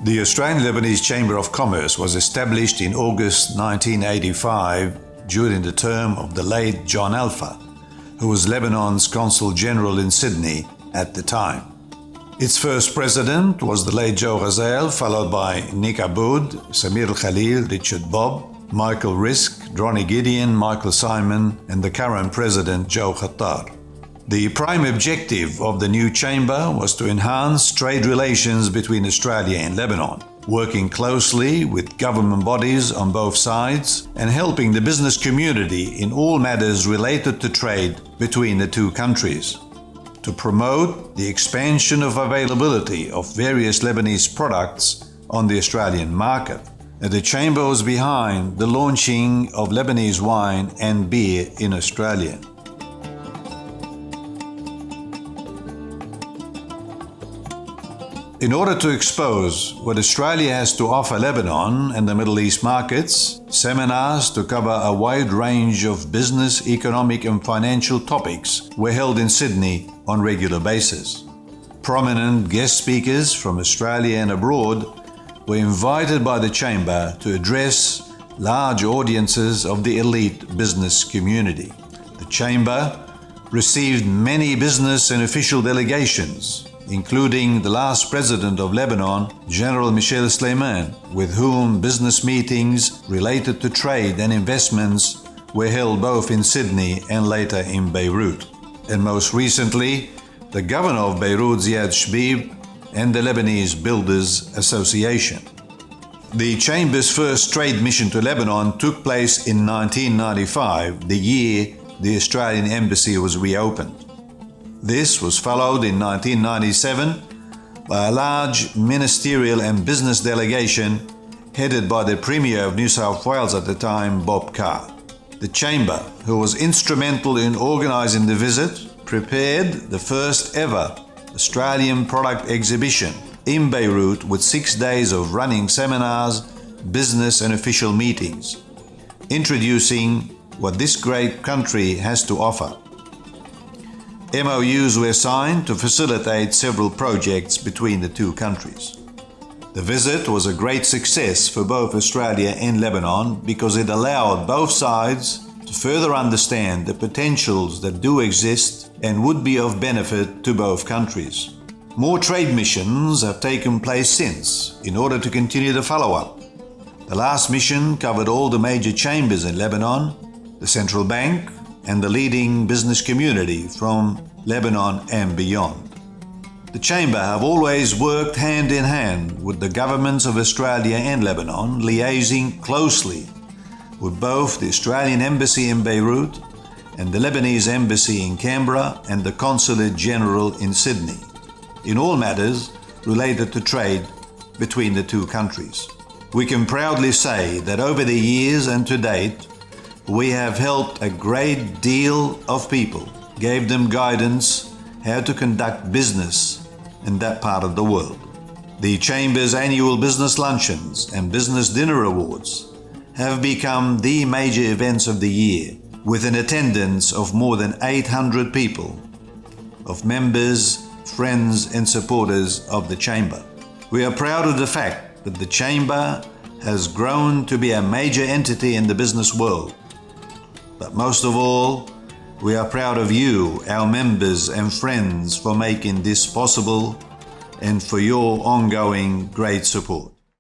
The Australian-Lebanese Chamber of Commerce was established in August 1985 during the term of the late John Alpha, who was Lebanon's Consul General in Sydney at the time. Its first president was the late Joe Ghazal, followed by Nick Aboud, Samir Al-Khalil, Richard Bob, Michael Rizk, Ronnie Gideon, Michael Simon, and the current president Joe Khattar. The prime objective of the new chamber was to enhance trade relations between Australia and Lebanon, working closely with government bodies on both sides and helping the business community in all matters related to trade between the two countries. To promote the expansion of availability of various Lebanese products on the Australian market, the Chamber was behind the launching of Lebanese wine and beer in Australia. In order to expose what Australia has to offer Lebanon and the Middle East markets, seminars to cover a wide range of business, economic and financial topics were held in Sydney on a regular basis. Prominent guest speakers from Australia and abroad were invited by the Chamber to address large audiences of the elite business community. The Chamber received many business and official delegations, including the last president of Lebanon, General Michel Suleiman, with whom business meetings related to trade and investments were held both in Sydney and later in Beirut. And most recently, the governor of Beirut, ZIAD CHEBIB, and the Lebanese Builders Association. The Chamber's first trade mission to Lebanon took place in 1995, the year the Australian Embassy was reopened. This was followed in 1997 by a large ministerial and business delegation headed by the Premier of New South Wales at the time, Bob Carr. The Chamber, who was instrumental in organising the visit, prepared the first ever Australian product exhibition in Beirut with 6 days of running seminars, business and official meetings, introducing what this great country has to offer. MOUs were signed to facilitate several projects between the two countries. The visit was a great success for both Australia and Lebanon because it allowed both sides to further understand the potentials that do exist and would be of benefit to both countries. More trade missions have taken place since in order to continue the follow-up. The last mission covered all the major chambers in Lebanon, the central bank, and the leading business community from Lebanon and beyond. The Chamber have always worked hand in hand with the governments of Australia and Lebanon, liaising closely with both the Australian Embassy in Beirut and the Lebanese Embassy in Canberra and the Consulate General in Sydney, in all matters related to trade between the two countries. We can proudly say that over the years and to date, we have helped a great deal of people, gave them guidance how to conduct business in that part of the world. The Chamber's annual business luncheons and business dinner awards have become the major events of the year, with an attendance of more than 800 people, of members, friends and supporters of the Chamber. We are proud of the fact that the Chamber has grown to be a major entity in the business world. But most of all, we are proud of you, our members and friends, for making this possible and for your ongoing great support.